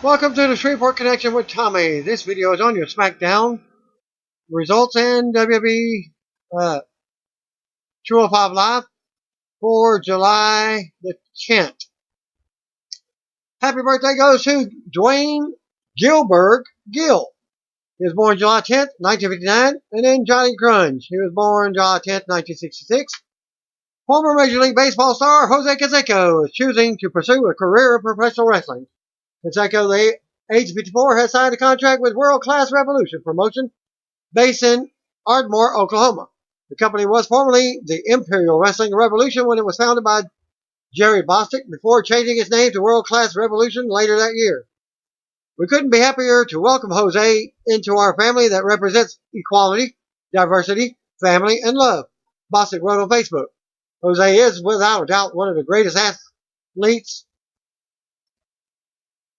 Welcome to the Shreveport Connection with Tommy. This video is on your SmackDown results and WWE 205 Live for July the 10th. Happy birthday goes to Dwayne Gilbert Gill. He was born July 10th, 1959. And then Johnny Grunge. He was born July 10th, 1966. Former Major League Baseball star Jose Canseco is choosing to pursue a career in professional wrestling. Canseco, the age 54, has signed a contract with World-Class Revolution Promotion based in Ardmore, Oklahoma. The company was formerly the Imperial Wrestling Revolution when it was founded by Jerry Bostic before changing its name to World-Class Revolution later that year. We couldn't be happier to welcome Jose into our family that represents equality, diversity, family, and love, Bostic wrote on Facebook. Jose is, without a doubt, one of the greatest athletes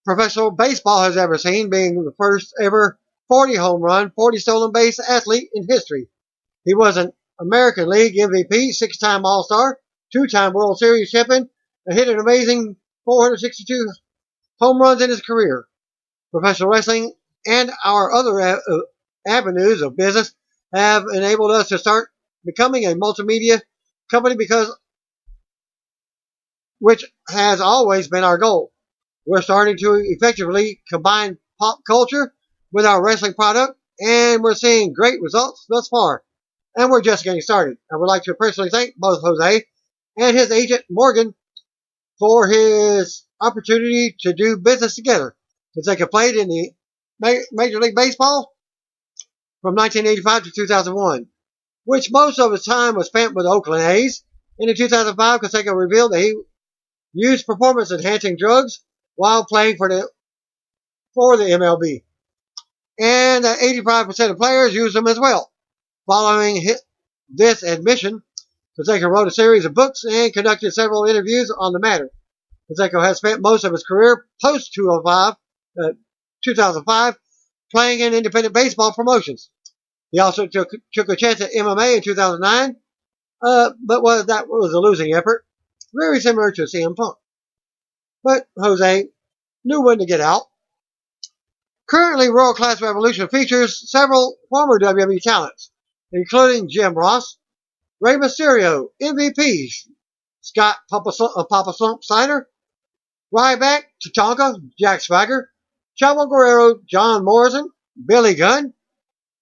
professional baseball has ever seen, being the first ever 40 home run, 40 stolen base athlete in history. He was an American League MVP, 6-time All-Star, 2-time World Series champion, and hit an amazing 462 home runs in his career. Professional wrestling and our other avenues of business have enabled us to start becoming a multimedia company which has always been our goal. We're starting to effectively combine pop culture with our wrestling product, and we're seeing great results thus far. And we're just getting started. I would like to personally thank both Jose and his agent, Morgan, for his opportunity to do business together. Canseco played in the Major League Baseball from 1985 to 2001, which most of his time was spent with the Oakland A's. In 2005, Canseco revealed that he used performance-enhancing drugs while playing for the MLB, and that 85% of players use them as well. Following this admission, Canseco wrote a series of books and conducted several interviews on the matter. Canseco has spent most of his career post 2005 playing in independent baseball promotions. He also took a chance at MMA in 2009, but that was a losing effort, very similar to CM Punk. But Jose knew when to get out. Currently, World Class Revolution features several former WWE talents, including Jim Ross, Rey Mysterio, MVP, Scott Papa Slump Steiner, Ryback, Tatanka, Jack Swagger, Chavo Guerrero, John Morrison, Billy Gunn,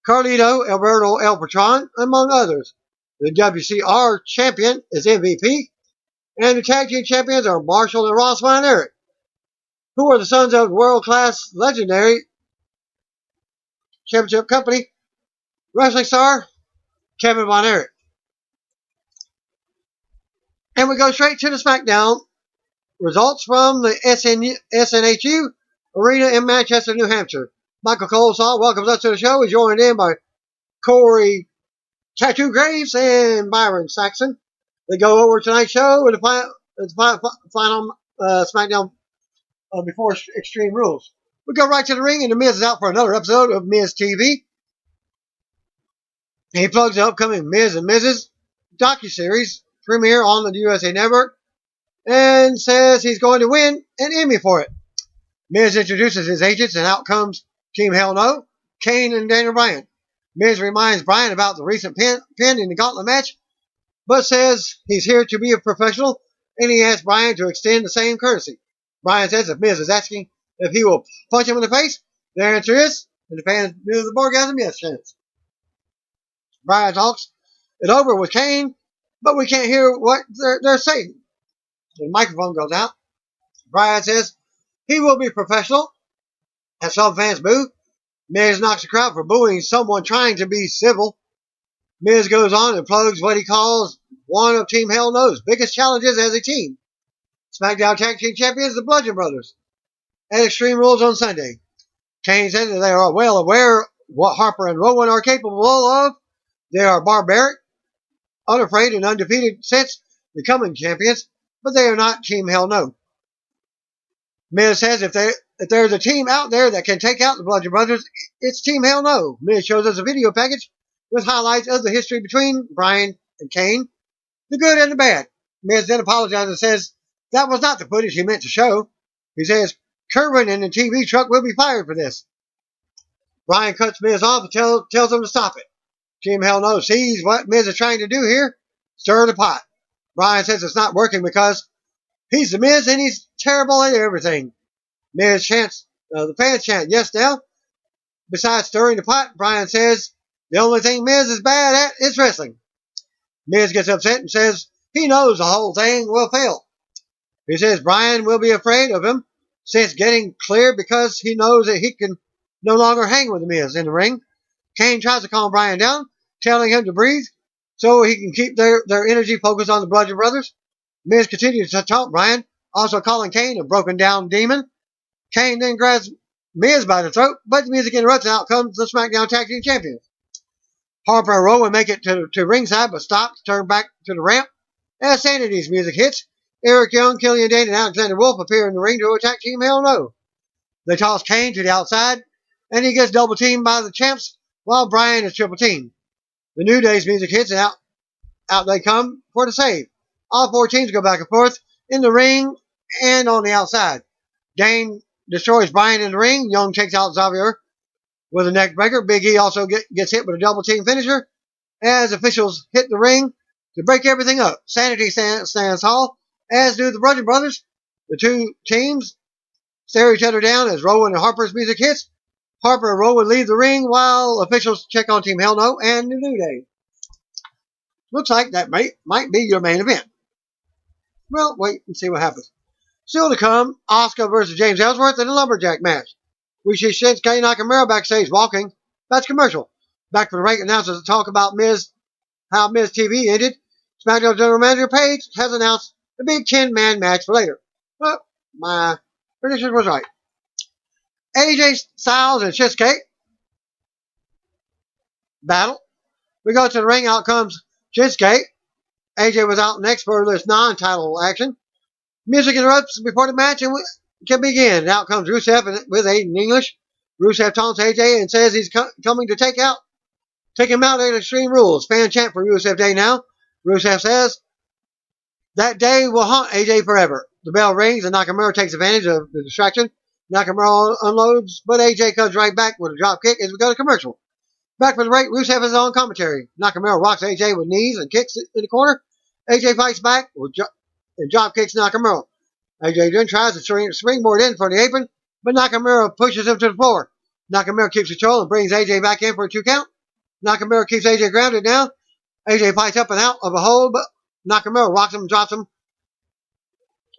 Carlito, Alberto El Patron, among others. The WCR champion is MVP, and the tag team champions are Marshall and Ross Von Erich, who are the sons of world-class legendary championship company wrestling star Kevin Von Erich. And we go straight to the SmackDown results from the SNHU Arena in Manchester, New Hampshire. Michael Colesaw welcomes us to the show. He's joined in by Corey Tattoo Graves and Byron Saxon. They go over tonight's show with the final SmackDown before Extreme Rules. We go right to the ring, and The Miz is out for another episode of Miz TV. He plugs the upcoming Miz and Mrs. docuseries premiere on the USA Network and says he's going to win an Emmy for it. Miz introduces his agents, and out comes Team Hell No, Kane and Daniel Bryan. Miz reminds Bryan about the recent pin in the gauntlet match, but says he's here to be a professional, and he asks Bryan to extend the same courtesy. Bryan says if Miz is asking if he will punch him in the face, the answer is, and the fans do the orgasm, yes chance. Bryan talks it over with Kane, but we can't hear what they're saying. The microphone goes out. Bryan says he will be professional, as some fans boo. Miz knocks the crowd for booing someone trying to be civil. Miz goes on and plugs what he calls one of Team Hell No's biggest challenges as a team. SmackDown Tag Team Champions, the Bludgeon Brothers, at Extreme Rules on Sunday. Kane said that they are well aware what Harper and Rowan are capable of. They are barbaric, unafraid, and undefeated since becoming champions, but they are not Team Hell No. Miz says if there's a team out there that can take out the Bludgeon Brothers, it's Team Hell No. Miz shows us a video package with highlights of the history between Bryan and Kane, the good and the bad. Miz then apologizes and says that was not the footage he meant to show. He says Kerwin and the TV truck will be fired for this. Bryan cuts Miz off and tells him to stop it. Team Hell No sees what Miz is trying to do here. Stir the pot. Bryan says it's not working because he's the Miz and he's terrible at everything. Miz chants, the fans chant, yes now. Besides stirring the pot, Bryan says the only thing Miz is bad at is wrestling. Miz gets upset and says he knows the whole thing will fail. He says Bryan will be afraid of him since getting clear because he knows that he can no longer hang with the Miz in the ring. Kane tries to calm Bryan down, telling him to breathe so he can keep their energy focused on the Bludgeon Brothers. Miz continues to taunt Bryan, also calling Kane a broken down demon. Kane then grabs Miz by the throat, but the music interrupts and out comes the SmackDown Tag Team Champions. Harper and Rowan make it to ringside but stop to turn back to the ramp. As Sanity's music hits, Eric Young, Killian Dane, and Alexander Wolf appear in the ring to attack Team Hell No. They toss Kane to the outside, and he gets double teamed by the champs while Bryan is triple teamed. The New Day's music hits and out they come for the save. All four teams go back and forth in the ring and on the outside. Dane destroys Bryan in the ring. Young takes out Xavier with a neck breaker. Big E also gets hit with a double team finisher as officials hit the ring to break everything up. Sanity stands tall, as do the Bludgeon Brothers. The two teams stare each other down as Rowan and Harper's music hits. Harper and Rowan leave the ring while officials check on Team Hell No and the New Day. Looks like that might be your main event. Well, wait and see what happens. Still to come, Asuka versus James Ellsworth in a lumberjack match. We see Shinsuke Nakamura backstage walking. That's commercial. Back for the ring announcers to talk about how Miz TV ended. SmackDown General Manager Paige has announced the big 10-man match for later. Well, my prediction was right. AJ Styles and Shinsuke battle. We go to the ring. Out comes Shinsuke. AJ was out next for this non-title action. Music interrupts before the match and can begin. Out comes Rusev with Aiden English. Rusev taunts AJ and says he's coming to take him out at Extreme Rules. Fan chant for Rusev Day now. Rusev says that day will haunt AJ forever. The bell rings and Nakamura takes advantage of the distraction. Nakamura unloads, but AJ comes right back with a drop kick as we go to commercial. Back for the break, Rusev is on commentary. Nakamura rocks AJ with knees and kicks in the corner. AJ fights back and drop kicks Nakamura. AJ then tries to springboard in for the apron, but Nakamura pushes him to the floor. Nakamura keeps control and brings AJ back in for a 2 count. Nakamura keeps AJ grounded now. AJ fights up and out of a hold, but Nakamura rocks him and drops him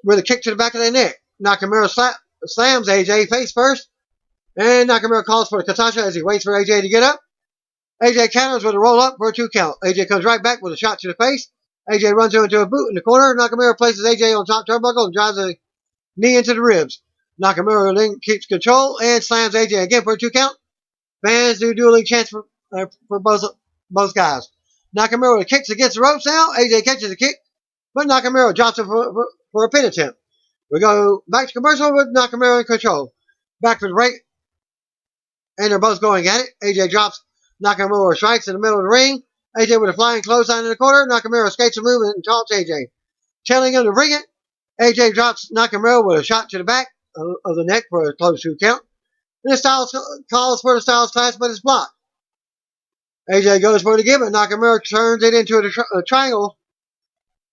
with a kick to the back of the neck. Nakamura slams AJ face first, and Nakamura calls for the Katasha as he waits for AJ to get up. AJ counters with a roll up for a 2 count. AJ comes right back with a shot to the face. AJ runs into a boot in the corner. Nakamura places AJ on top turnbuckle and drives a knee into the ribs. Nakamura then keeps control and slams AJ again for a 2 count. Fans do dueling chants for both guys. Nakamura kicks against the ropes now. AJ catches a kick, but Nakamura drops him for a pin attempt. We go back to commercial with Nakamura in control. Back for the break, and they're both going at it. AJ drops Nakamura, strikes in the middle of the ring. AJ with a flying clothesline in the corner. Nakamura escapes the move and taunts AJ. Telling him to bring it, AJ drops Nakamura with a shot to the back of the neck for a close 2 count. And the Styles calls for the Styles Clash, but it's blocked. AJ goes for the give, and Nakamura turns it into a triangle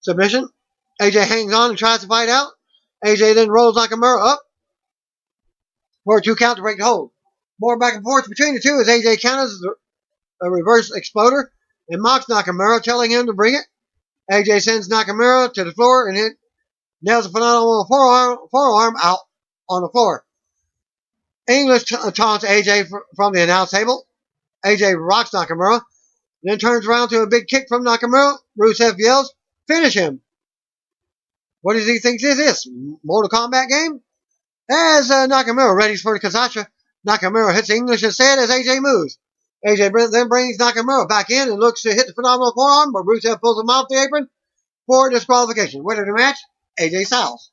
submission. AJ hangs on and tries to fight out. AJ then rolls Nakamura up for a 2 count to break the hold. More back and forth between the two as AJ counters a reverse exploder and mocks Nakamura, telling him to bring it. AJ sends Nakamura to the floor and nails a phenomenal forearm out on the floor. English taunts AJ from the announce table. AJ rocks Nakamura, then turns around to a big kick from Nakamura. Rusev yells, "Finish him!" What does he think is this? Mortal Kombat game? As Nakamura readies for the Kazacha, Nakamura hits English instead as AJ moves. AJ then brings Nakamura back in and looks to hit the phenomenal forearm, but Rusev pulls him off the apron for disqualification. Winner of the match, AJ Styles.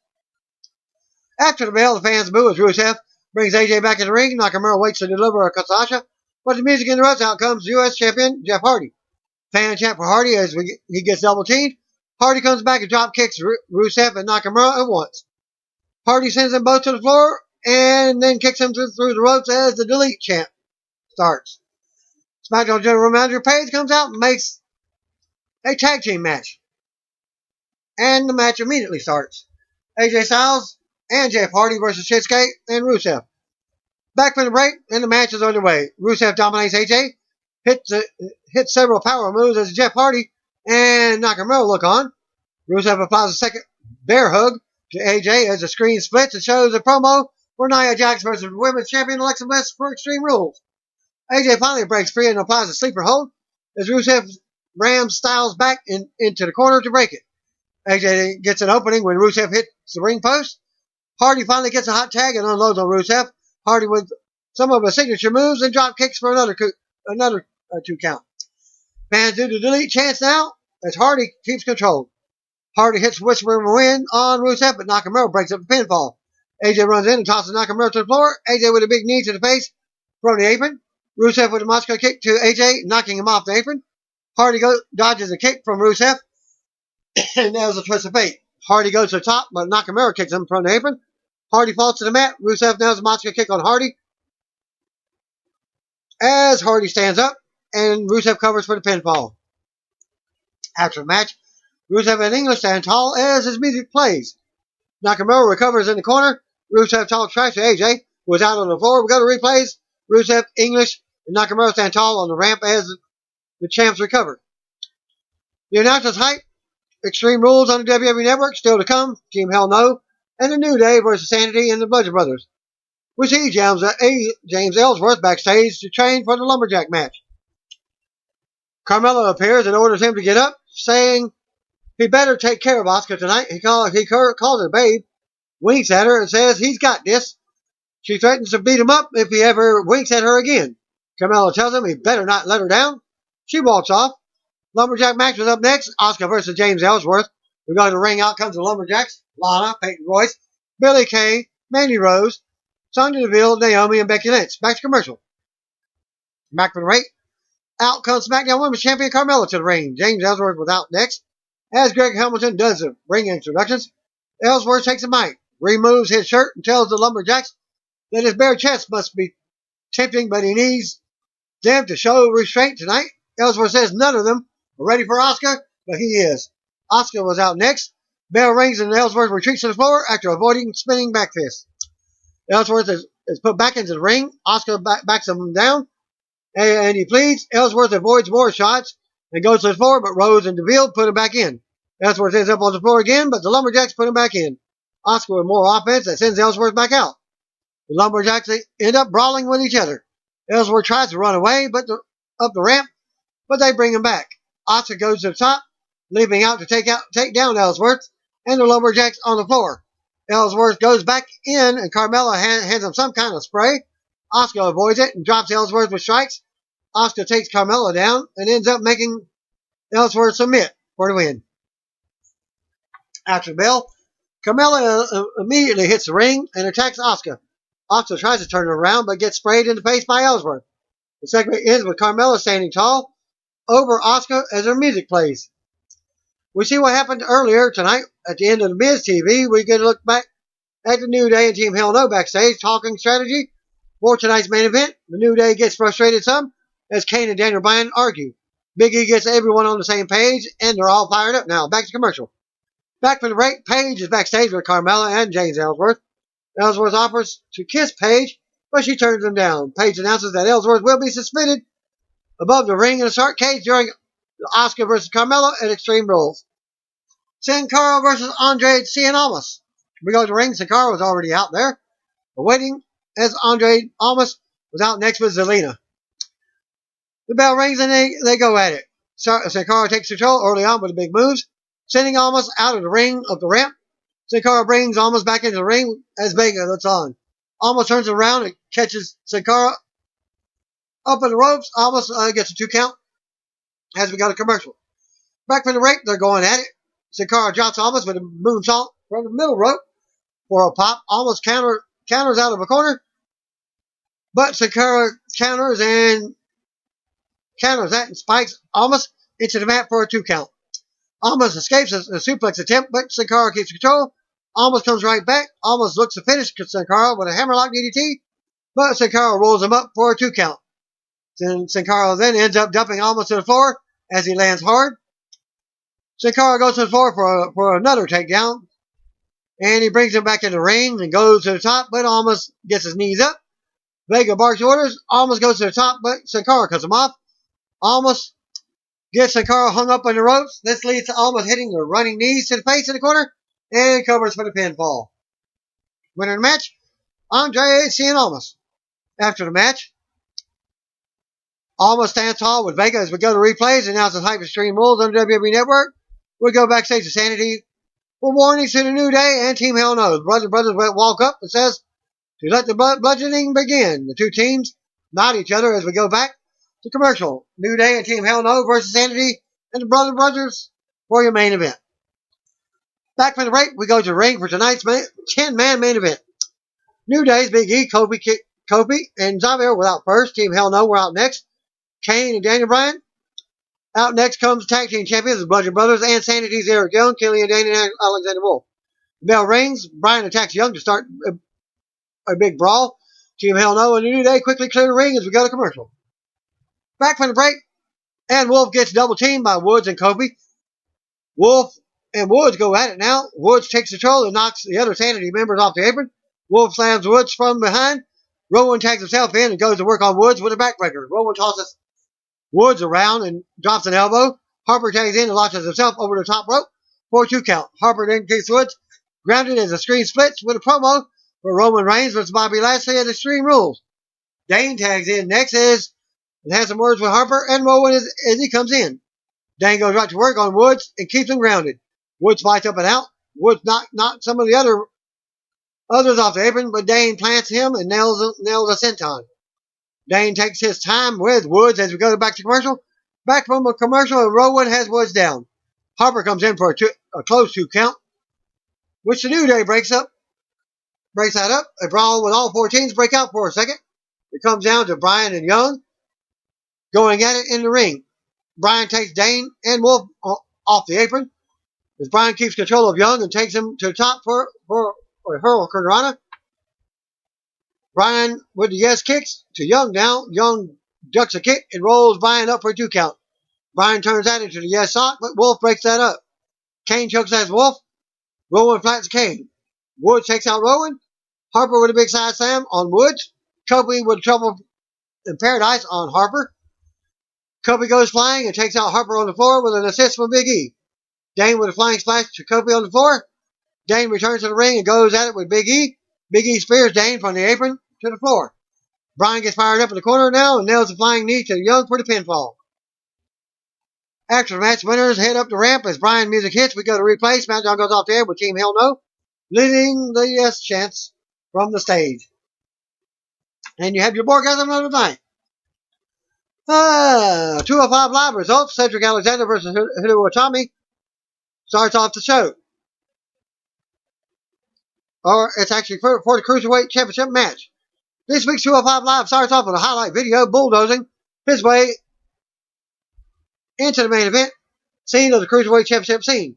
After the bell, the fans boo as Rusev brings AJ back in the ring. Nakamura waits to deliver a Kazacha, but the music interrupts. Out comes U.S. champion Jeff Hardy. Fan chant for Hardy as he gets double teamed. Hardy comes back and drop kicks Rusev and Nakamura at once. Hardy sends them both to the floor and then kicks him through the ropes as the Delete chant starts. SmackDown General Manager Paige comes out and makes a tag team match. And the match immediately starts. AJ Styles and Jeff Hardy versus Shinsuke and Rusev. Back from the break, and the match is underway. Rusev dominates AJ, hits several power moves as Jeff Hardy and Nakamura look on. Rusev applies a second bear hug to AJ as the screen splits and shows a promo for Nia Jax versus Women's Champion Alexa Bliss for Extreme Rules. AJ finally breaks free and applies a sleeper hold as Rusev rams Styles back into the corner to break it. AJ gets an opening when Rusev hits the ring post. Hardy finally gets a hot tag and unloads on Rusev. Hardy with some of his signature moves and drop kicks for another 2 count. Fans do the Delete chants now as Hardy keeps control. Hardy hits Whisper and Win on Rusev, but Nakamura breaks up the pinfall. AJ runs in and tosses Nakamura to the floor. AJ with a big knee to the face from the apron. Rusev with a Moscow kick to AJ, knocking him off the apron. Hardy dodges a kick from Rusev, and that was a twist of fate. Hardy goes to the top, but Nakamura kicks him from the apron. Hardy falls to the mat. Rusev nails a Moscow kick on Hardy as Hardy stands up, and Rusev covers for the pinfall. After the match, Rusev in English stand tall as his music plays. Nakamura recovers in the corner. Rusev talks trash to AJ, who is out on the floor. We go to replays. Rusev, English, and Nakamura stand tall on the ramp as the champs recover. The announcers hype. Extreme Rules on the WWE Network still to come. Team Hell No. And the New Day versus Sanity and the Bludgeon Brothers. We see James Ellsworth backstage to train for the Lumberjack match. Carmella appears and orders him to get up, saying he better take care of Asuka tonight. He calls her babe, winks at her, and says he's got this. She threatens to beat him up if he ever winks at her again. Carmella tells him he better not let her down. She walks off. Lumberjack match was up next. Asuka versus James Ellsworth. We go to the ring. Out comes the Lumberjacks. Lana, Peyton Royce, Billie Kay, Mandy Rose, Sonya Deville, Naomi, and Becky Lynch. Back to commercial. Back from the break. Out comes SmackDown Women's Champion Carmella to the ring. James Ellsworth was out next. As Greg Hamilton does the ring introductions, Ellsworth takes a mic, removes his shirt, and tells the Lumberjacks that his bare chest must be tempting, but he needs them to show restraint tonight. Ellsworth says none of them are ready for Asuka, but he is. Asuka was out next. Bell rings and Ellsworth retreats to the floor after avoiding spinning back fist. Ellsworth is put back into the ring. Asuka backs him down, and he pleads. Ellsworth avoids more shots and goes to the floor, but Rose and Deville put him back in. Ellsworth ends up on the floor again, but the Lumberjacks put him back in. Asuka with more offense that sends Ellsworth back out. The Lumberjacks end up brawling with each other. Ellsworth tries to run away up the ramp, but they bring him back. Asuka goes to the top, leaping out to take down Ellsworth, and the Lumberjacks on the floor. Ellsworth goes back in, and Carmella hands him some kind of spray. Asuka avoids it and drops Ellsworth with strikes. Asuka takes Carmella down and ends up making Ellsworth submit for the win. After the bell, Carmella immediately hits the ring and attacks Asuka. Asuka tries to turn her around, but gets sprayed in the face by Ellsworth. The segment ends with Carmella standing tall over Asuka as her music plays. We see what happened earlier tonight at the end of the Miz TV. We get a look back at the New Day and Team Hell No backstage talking strategy for tonight's main event. The New Day gets frustrated some as Kane and Daniel Bryan argue. Big E gets everyone on the same page, and they're all fired up now. Back to commercial. Back from the break, Paige is backstage with Carmella and James Ellsworth. Ellsworth offers to kiss Paige, but she turns him down. Paige announces that Ellsworth will be suspended above the ring in a shark cage during Asuka versus Carmella at Extreme Rules. Sin Cara versus Andre Cien Almas. We go to the ring. Sin Cara was already out there, waiting as Andre Almas was out next with Zelina. The bell rings and they go at it. Sin Cara takes control early on with the big moves, sending Almas out of the ring of the ramp. Sin Cara brings Almas back into the ring as Vega looks on. Almas turns around and catches Sin Cara up in the ropes. Almas gets a 2 count as we got a commercial. Back from the break, they're going at it. Sin Cara drops Almas with a moonsault from the middle rope for a pop. Almas counters out of a corner, but Sin Cara counters that and spikes Almas into the mat for a 2 count. Almas escapes a suplex attempt, but Sin Cara keeps control Almost comes right back. Almost looks to finish Sin Cara with a hammerlock DDT. But Sin Cara rolls him up for a 2 count. Sin Cara then ends up dumping Almost to the floor as he lands hard. Sin Cara goes to the floor for another takedown. And he brings him back in the ring and goes to the top, but Almost gets his knees up. Vega barks orders. Almost goes to the top, but Sin Cara cuts him off. Almost gets Sin Cara hung up on the ropes. This leads to Almost hitting the running knees to the face in the corner and covers for the pinfall. Winner of the match, Andre Cien Almas. After the match, Almas stands tall with Vega as we go to replays, announces Hyperstream rules on the WWE Network. We go backstage to Sanity for warnings to the New Day and Team Hell No. Brothers walk up and says to let the bludgeoning begin. The two teams nod each other as we go back to commercial. New Day and Team Hell No versus Sanity and the Brothers for your main event. Back from the break, we go to the ring for tonight's 10-man main event. New Day's Big E, Kofi, and Xavier were out first. Team Hell No were out next. Kane and Daniel Bryan. Out next comes tag team champions, the Bludgeon Brothers, and Sanity's Eric Young, Killian Dane, and Alexander Wolf. The bell rings. Bryan attacks Young to start a big brawl. Team Hell No and the New Day quickly clear the ring as we go to commercial. Back from the break, and Wolf gets double teamed by Woods and Kofi. Wolf and Woods go at it now. Woods takes control and knocks the other Sanity members off the apron. Wolf slams Woods from behind. Rowan tags himself in and goes to work on Woods with a backbreaker. Rowan tosses Woods around and drops an elbow. Harper tags in and launches himself over the top rope for a 2 count. Harper then kicks Woods, grounded as the screen splits with a promo for Roman Reigns versus Bobby Lashley at Extreme Rules. Dane tags in next and has some words with Harper and Rowan as he comes in. Dane goes right to work on Woods and keeps him grounded. Woods fights up and out. Woods knocked some of the others off the apron, but Dane plants him and nails a senton. Dane takes his time with Woods as we go back to commercial. Back from a commercial, and Rowan has Woods down. Harper comes in for a close 2 count, which the New Day breaks that up. A brawl with all 4 teams break out for a second. It comes down to Bryan and Young going at it in the ring. Bryan takes Dane and Wolf off the apron as Bryan keeps control of Young and takes him to the top for a hurricanrana. Bryan with the yes kicks to Young down. Young ducks a kick and rolls Bryan up for a 2 count. Bryan turns that into the yes sock, but Wolf breaks that up. Kane chokes as Wolf. Rowan flattens Kane. Woods takes out Rowan. Harper with a big side slam on Woods. Kofi with trouble in paradise on Harper. Kofi goes flying and takes out Harper on the floor with an assist from Big E. Dane with a flying splash to Kofi on the floor. Dane returns to the ring and goes at it with Big E. Big E spears Dane from the apron to the floor. Bryan gets fired up in the corner now and nails a flying knee to Young for the pinfall. After the match, winners head up the ramp as Bryan music hits. We go to replay. SmackDown goes off the air with Team Hell No leading the yes chants from the stage. And you have your orgasm of the night. 205 Live results. Cedric Alexander versus Hideo Itami starts off the show. Or it's actually for the Cruiserweight Championship match. This week's 205 Live starts off with a highlight video bulldozing his way into the main event scene of the Cruiserweight Championship scene.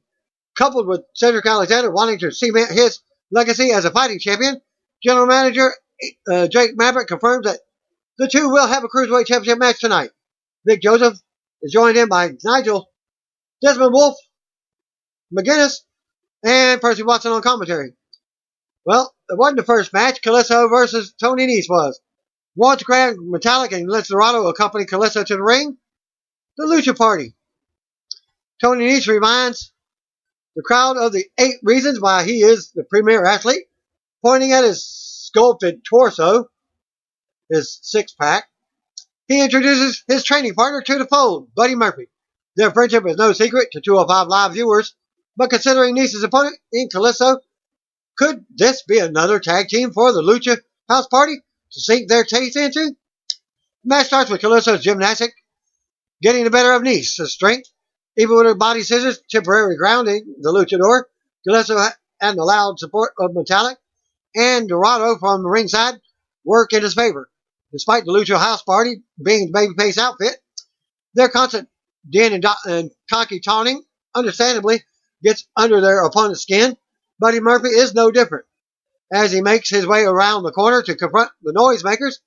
Coupled with Cedric Alexander wanting to cement his legacy as a fighting champion, General Manager Jake Maverick confirms that the two will have a Cruiserweight Championship match tonight. Vic Joseph is joined in by Nigel, Desmond Wolf, McGuinness, and Percy Watson on commentary. Well, it wasn't the first match. Kalisto versus Tony Nese was. Once Grand Metallic and Les Dorado accompanied Kalisto to the ring, the Lucha Party. Tony Nese reminds the crowd of the 8 reasons why he is the premier athlete, pointing at his sculpted torso, his 6-pack. He introduces his training partner to the fold, Buddy Murphy. Their friendship is no secret to 205 Live viewers, but considering Nese's opponent in Kalisto, could this be another tag team for the Lucha House Party to sink their teeth into? The match starts with Kalisto's gymnastic getting the better of Nese's strength. Even with her body scissors temporarily grounding the luchador, Kalisto and the loud support of Metallic and Dorado from the ringside work in his favor. Despite the Lucha House Party being the babyface outfit, their constant din and cocky taunting understandably gets under their opponent's skin. Buddy Murphy is no different. As he makes his way around the corner to confront the noisemakers,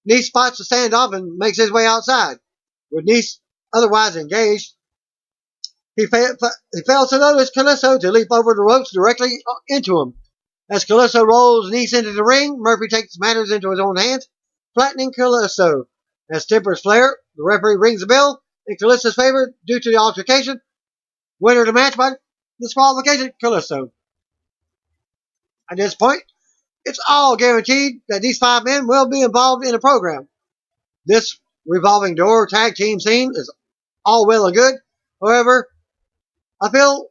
Nice spots the standoff and makes his way outside. With Nice otherwise engaged, he fails to notice Calisto to leap over the ropes directly into him. As Calisto rolls Nice into the ring, Murphy takes matters into his own hands, flattening Calisto. As tempers flare, the referee rings the bell in Calisto's favor due to the altercation. Winner of the match by disqualification, Calisto. At this point, it's all guaranteed that these 5 men will be involved in the program. This revolving door tag team scene is all well and good. However, I feel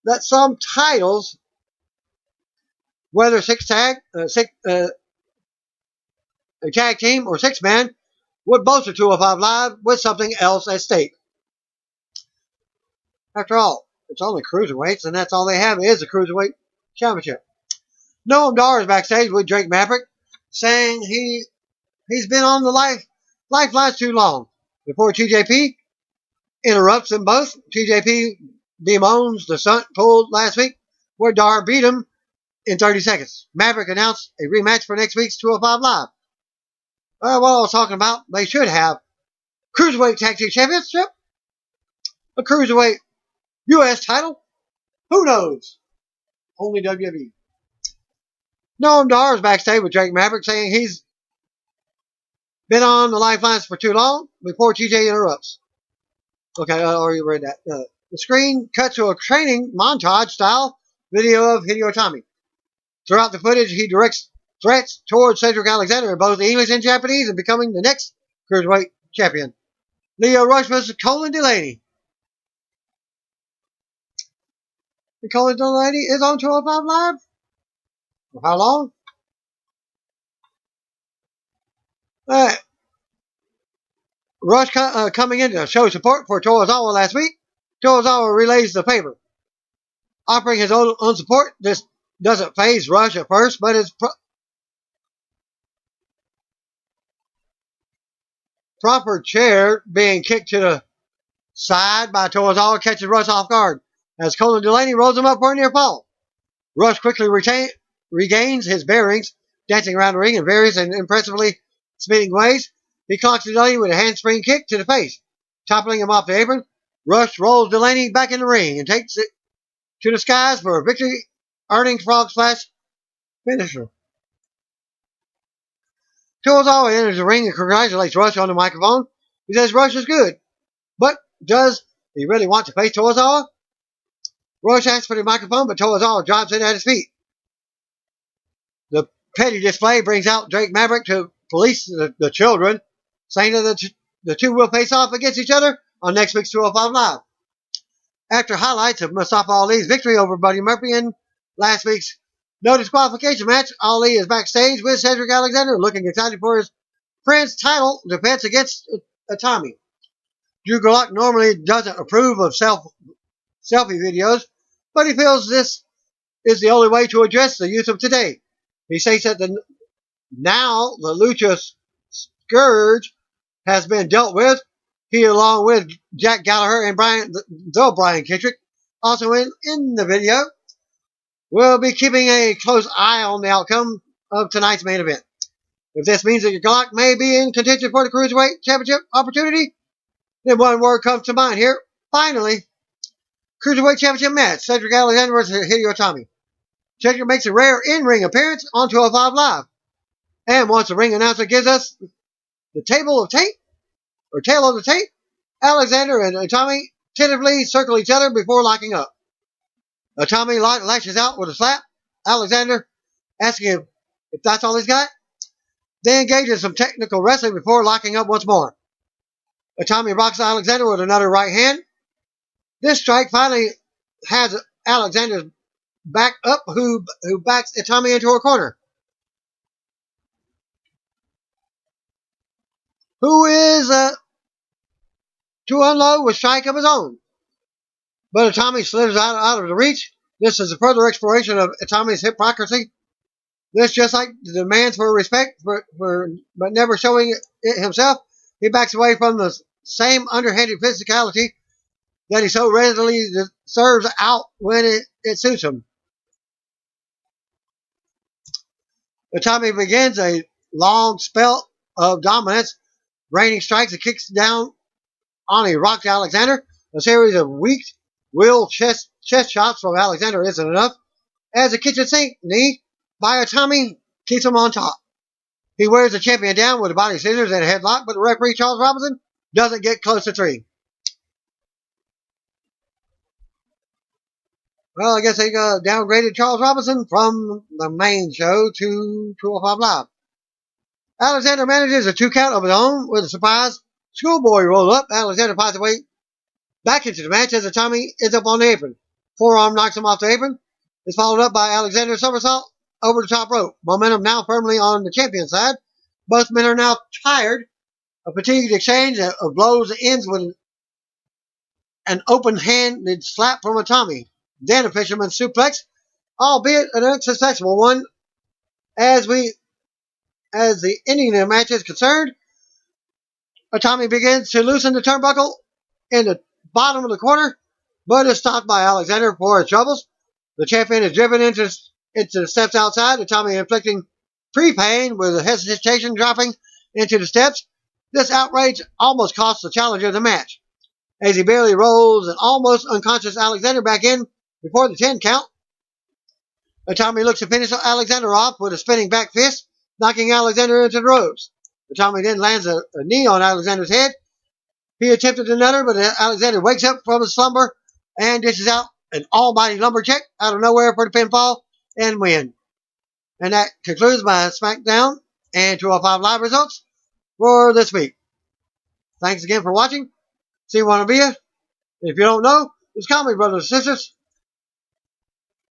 that some titles, whether a tag team or 6-man, would bolster 205 Live with something else at stake. After all, it's only cruiserweights, and that's all they have is the Cruiserweight Championship. Noam Dar is backstage with Drake Maverick, saying he's been on the lifelines too long. Before TJP interrupts them both, TJP bemoans the stunt pulled last week, where Dar beat him in 30 seconds. Maverick announced a rematch for next week's 205 Live. What I was talking about, they should have Cruiserweight Tag Team Championship, a Cruiserweight U.S. title. Who knows? Only WWE. Noam Dar is backstage with Drake Maverick, saying he's been on the lifelines for too long before TJ interrupts. Okay, I already read that. The screen cuts to a training montage style video of Hideo Itami. Throughout the footage, he directs threats towards Cedric Alexander in both English and Japanese and becoming the next Cruiserweight champion. Leo Rush vs. Colin Delaney. And Colin Delaney is on 205 Live? For how long? Rush coming in to show support for Tozawa last week. Tozawa relays the favor. Offering his own support, this doesn't faze Rush at first, but his proper chair being kicked to the side by Tozawa catches Rush off guard as Colin Delaney rolls him up for a near fall. Rush quickly regains his bearings, dancing around the ring in various and impressively spinning ways. He clocks Delaney with a handspring kick to the face. Toppling him off the apron, Rush rolls Delaney back in the ring and takes it to the skies for a victory, earning Frog Splash finisher. Tozawa enters the ring and congratulates Rush on the microphone. He says Rush is good, but does he really want to face Tozawa? Rush asks for the microphone, but Tozawa drops it at his feet. The petty display brings out Drake Maverick to police the children, saying that the two will face off against each other on next week's 205 Live. After highlights of Mustafa Ali's victory over Buddy Murphy in last week's no disqualification match, Ali is backstage with Cedric Alexander, looking excited for his friend's title defense against Itami. Drew Gulak normally doesn't approve of selfie videos, but he feels this is the only way to address the youth of today. He states that now the Lucha Scourge has been dealt with. He, along with Jack Gallagher and Brian Kendrick, also in the video, will be keeping a close eye on the outcome of tonight's main event. If this means that Glock may be in contention for the Cruiserweight Championship opportunity, then one word comes to mind here. Finally, Cruiserweight Championship match, Cedric Alexander versus Hideo Itami. Cedric makes a rare in-ring appearance on 205 Live. And once the ring announcer gives us the tail of the tape, Alexander and Itami tentatively circle each other before locking up. Itami lashes out with a slap. Alexander asking him if that's all he's got. They engage in some technical wrestling before locking up once more. Itami rocks Alexander with another right hand. This strike finally has Alexander's back up, who backs Itami into a corner. Who is to unload with strike of his own. But Itami slithers out of the reach. This is a further exploration of Itami's hypocrisy. This, just like the demands for respect, but never showing it himself, he backs away from the same underhanded physicality that he so readily serves out when it suits him. Tommy begins a long spell of dominance, raining strikes and kicks down on a rocked Alexander. A series of weak will chest shots from Alexander isn't enough, as a kitchen sink knee by a Tommy keeps him on top. He wears the champion down with a body scissors and a headlock, but the referee, Charles Robinson, doesn't get close to 3. Well, I guess they downgraded Charles Robinson from the main show to 205 Live. Alexander manages a 2 count of his own with a surprise schoolboy roll up. Alexander finds a way back into the match as Tommy is up on the apron. Forearm knocks him off the apron. It's followed up by Alexander's somersault over the top rope. Momentum now firmly on the champion's side. Both men are now tired. A fatigued exchange of blows ends with an open-handed slap from a Tommy. Then a fisherman's suplex, albeit an unsuccessful one. As the ending of the match is concerned, a Tommy begins to loosen the turnbuckle in the bottom of the corner, but is stopped by Alexander for his troubles. The champion is driven into the steps outside, the Tommy inflicting pre-pain with a hesitation dropping into the steps. This outrage almost costs the challenger the match, as he barely rolls an almost unconscious Alexander back in before the 10 count. Tommy looks to finish Alexander off with a spinning back fist, knocking Alexander into the ropes. Tommy then lands a knee on Alexander's head. He attempted another, but Alexander wakes up from his slumber and dishes out an almighty lumberjack out of nowhere for the pinfall and win. And that concludes my SmackDown and 205 Live results for this week. Thanks again for watching. See one of you. If you don't know, just call me, brothers and sisters.